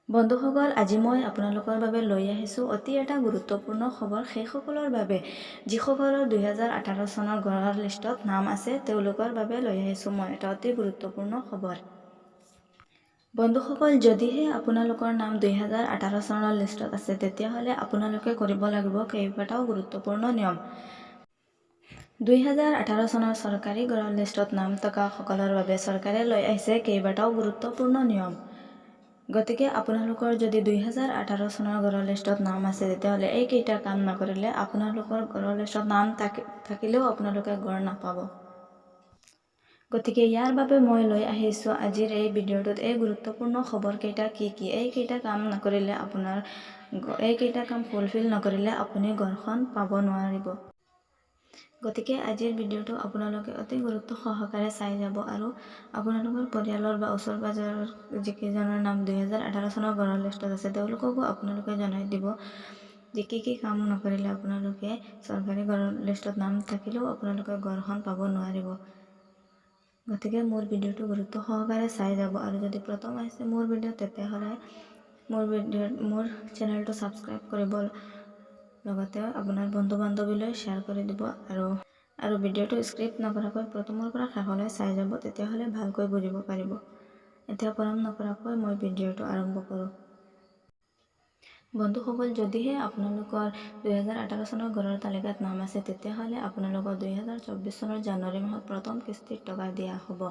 বন্ধুসকল, আজি মই আপোনালোকৰ বাবে লৈ আহিছোঁ অতি এটা গুৰুত্বপূৰ্ণ খবৰ সেইসকলৰ বাবে যিসকলৰ 2018 চনৰ গড়ৰ লিষ্টত নাম আছে। তেওঁলোকৰ বাবে লৈ আহিছোঁ মই এটা অতি গুৰুত্বপূৰ্ণ খবৰ। বন্ধুসকল, যদিহে আপোনালোকৰ নাম 2018 চনৰ লিষ্টত আছে তেতিয়াহ'লে আপোনালোকে কৰিব লাগিব কেইবাটাও গুৰুত্বপূৰ্ণ নিয়ম। 2018 চনৰ চৰকাৰী গড়ৰ লিষ্টত নাম থকা সকলৰ বাবে চৰকাৰে লৈ আহিছে কেইবাটাও গুৰুত্বপূৰ্ণ নিয়ম। গতিকে আপোনালোকৰ যদি 2018 চনৰ গড়ৰ লিষ্টত নাম আছে তেতিয়াহ'লে এইকেইটা কাম নকৰিলে আপোনালোকৰ গড়ৰ লিষ্টত নাম থাকিলেও আপোনালোকে গড় নাপাব। গতিকে ইয়াৰ বাবে মই লৈ আহিছোঁ আজিৰ এই ভিডিঅ'টোত এই গুৰুত্বপূৰ্ণ খবৰকেইটা কি এইকেইটা কাম নকৰিলে এইকেইটা কাম ফুলফিল নকৰিলে আপুনি গড়খন পাব নোৱাৰিব। গতিকে আজিৰ ভিডিঅ'টো আপোনালোকে অতি গুৰুত্ব সহকাৰে চাই যাব আৰু আপোনালোকৰ পৰিয়ালৰ বা ওচৰ পাজৰৰ যিকেইজনৰ নাম 2018 চনৰ গড়ৰ লিষ্টত আছে তেওঁলোককো আপোনালোকে জনাই দিব যে কি কাম নকৰিলে আপোনালোকে চৰকাৰী গড়ৰ লিষ্টত নাম থাকিলেও আপোনালোকে গড়খন পাব নোৱাৰিব। গতিকে মোৰ ভিডিঅ'টো গুৰুত্ব সহকাৰে চাই যাব আৰু যদি প্ৰথম আহিছে মোৰ ভিডিঅ' তেতিয়াহ'লে মোৰ চেনেলটো ছাবস্ক্ৰাইব কৰিব, লগতে আপোনাৰ বন্ধু বান্ধৱীলৈ শ্বেয়াৰ কৰি দিব আৰু ভিডিঅ'টো স্ক্ৰিপ্ট নকৰাকৈ প্ৰথমৰ পৰা শেষলৈ চাই যাব, তেতিয়াহ'লে ভালকৈ বুজিব পাৰিব। এতিয়া পলম নকৰাকৈ মই ভিডিঅ'টো আৰম্ভ কৰোঁ। বন্ধুসকল, যদিহে আপোনালোকৰ 2018 চনৰ গড়ৰ তালিকাত নাম আছে তেতিয়াহ'লে আপোনালোকৰ 2024 চনৰ জানুৱাৰী মাহত প্ৰথম কিস্তিৰ টকা দিয়া হ'ব।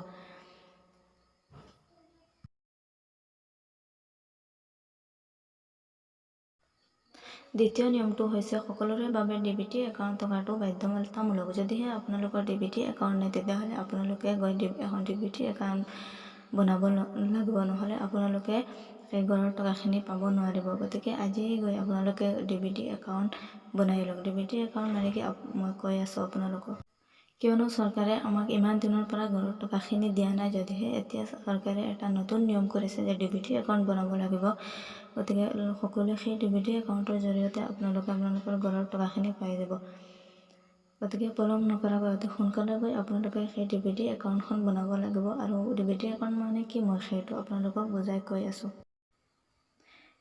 দ্বিতীয় নিয়মটো হৈছে সকলোৰে বাবে ডিবিটি একাউণ্ট থকাটো বাধ্যতামূলক। যদিহে আপোনালোকৰ ডিবিটি একাউণ্ট নাই তেতিয়াহ'লে আপোনালোকে গৈ এখন ডিবিটি একাউণ্ট বনাব লাগিব, নহ'লে আপোনালোকে সেই গড়ৰ টকাখিনি পাব নোৱাৰিব। গতিকে আজিয়ে গৈ আপোনালোকে ডিবিটি একাউণ্ট বনাই লওক। ডিবিটি একাউণ্ট মানে কি মই কৈ আছোঁ আপোনালোকক, কিয়নো চৰকাৰে আমাক ইমান দিনৰ পৰা গড়ৰ টকাখিনি দিয়া নাই, যদিহে এতিয়া চৰকাৰে এটা নতুন নিয়ম কৰিছে যে ডিবিটি একাউণ্ট বনাব লাগিব। গতিকে সকলোৱে সেই ডিবিটি একাউণ্টৰ জৰিয়তে আপোনালোকৰ গড়ৰ টকাখিনি পাই যাব। গতিকে পলম নকৰাকৈ অতি সোনকালে গৈ আপোনালোকে সেই ডিবিটি একাউণ্টখন বনাব লাগিব। আৰু ডিবিটি একাউণ্ট মানে কি মই সেইটো আপোনালোকক বুজাই কৈ আছোঁ।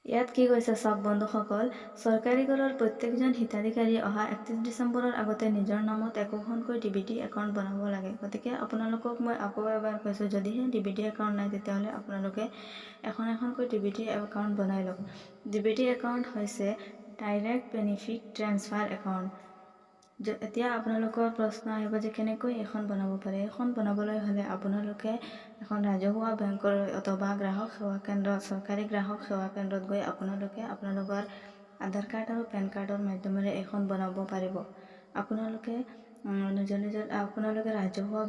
ইয়াত কি কৈছে চাওক বন্ধুসকল, চৰকাৰী গড়ৰ প্ৰত্যেকজন হিতাধিকাৰী অহা 31 ডিচেম্বৰৰ আগতে নিজৰ নামত একোখনকৈ ডিবিটি একাউণ্ট বনাব লাগে। গতিকে আপোনালোকক মই আকৌ এবাৰ কৈছোঁ, যদিহে ডিবিটি একাউণ্ট নাই তেতিয়াহ'লে আপোনালোকে এখনকৈ ডিবিটি একাউণ্ট বনাই লওক। ডিবিটি একাউণ্ট হৈছে ডাইৰেক্ট বেনিফিট ট্ৰেন্সফাৰ একাউণ্ট। এতিয়া আপোনালোকৰ প্ৰশ্ন আহিব যে কেনেকৈ এখন বনাব পাৰে। এখন বনাবলৈ হ'লে আপোনালোকে এখন ৰাজহুৱা বেংকৰ অথবা গ্ৰাহক সেৱা কেন্দ্ৰ, চৰকাৰী গ্ৰাহক সেৱা কেন্দ্ৰত গৈ আপোনালোকে আপোনালোকৰ আধাৰ কাৰ্ড আৰু পেন কাৰ্ডৰ মাধ্যমেৰে এখন বনাব পাৰিব। আপোনালোকে ৰাজহুৱা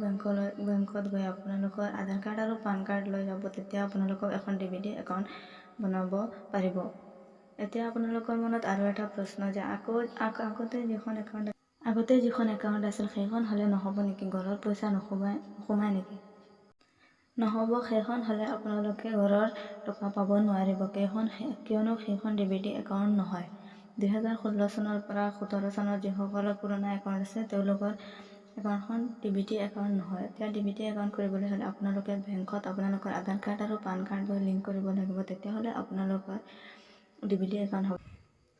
বেংকত গৈ আপোনালোকৰ আধাৰ কাৰ্ড আৰু পান কাৰ্ড লৈ যাব, তেতিয়া আপোনালোকক এখন ডিবিটি একাউণ্ট বনাব পাৰিব। এতিয়া আপোনালোকৰ মনত আৰু এটা প্ৰশ্ন যে আগতে যিখন একাউণ্ট আছিল সেইখন হ'লে নহ'ব নেকি? গড়ৰ পইচা নোসোমায় নেকি? নহ'ব, সেইখন হ'লে আপোনালোকে গড়ৰ টকা পাব নোৱাৰিব। কিয়নো সেইখন ডিবিটি একাউণ্ট নহয়। 2016 চনৰ পৰা 17 চনৰ যিসকলৰ পুৰণা একাউণ্ট আছে তেওঁলোকৰ একাউণ্টখন ডিবিটি একাউণ্ট নহয়। এতিয়া ডিবিটি একাউণ্ট কৰিবলৈ হ'লে আপোনালোকে বেংকত আপোনালোকৰ আধাৰ কাৰ্ড আৰু পান কাৰ্ড লৈ লিংক কৰিব লাগিব, তেতিয়াহ'লে আপোনালোকৰ ডিবিটি একাউণ্ট হ'ব।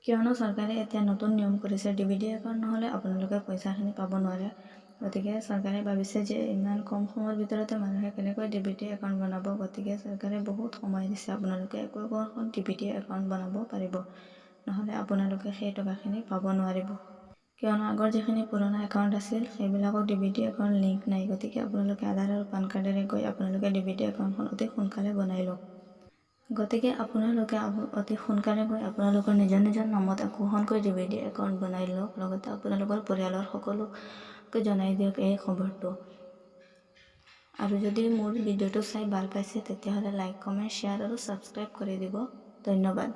কিয়নো চৰকাৰে এতিয়া নতুন নিয়ম কৰিছে, ডিবিটি একাউণ্ট নহ'লে আপোনালোকে পইচাখিনি পাব নোৱাৰে। গতিকে চৰকাৰে ভাবিছে যে ইমান কম সময়ৰ ভিতৰতে মানুহে কেনেকৈ ডিবিটি একাউণ্ট বনাব। গতিকে চৰকাৰে বহুত সময় দিছে, আপোনালোকে একোখন ডিবিটি একাউণ্ট বনাব পাৰিব, নহ'লে আপোনালোকে সেই টকাখিনি পাব নোৱাৰিব। কিয়নো আগৰ যিখিনি পুৰণা একাউণ্ট আছিল সেইবিলাকক ডিবিটি একাউণ্ট লিংক নাই। গতিকে আপোনালোকে আধাৰ আৰু পান কাৰ্ডেৰে গৈ আপোনালোকে ডিবিটি একাউণ্টখন অতি সোনকালে বনাই লওক। গতিকে আপোনালোকে অতি সোনকালে গৈ আপোনালোকৰ নিজৰ নামত একোখনকৈ ডিবিটি একাউণ্ট বনাই লওক, লগতে আপোনালোকৰ পৰিয়ালৰ সকলোকে জনাই দিয়ক এই খবৰটো। আৰু যদি মোৰ ভিডিঅ'টো চাই ভাল পাইছে তেতিয়াহ'লে লাইক, কমেণ্ট, শ্বেয়াৰ আৰু ছাবস্ক্ৰাইব কৰি দিব। ধন্যবাদ।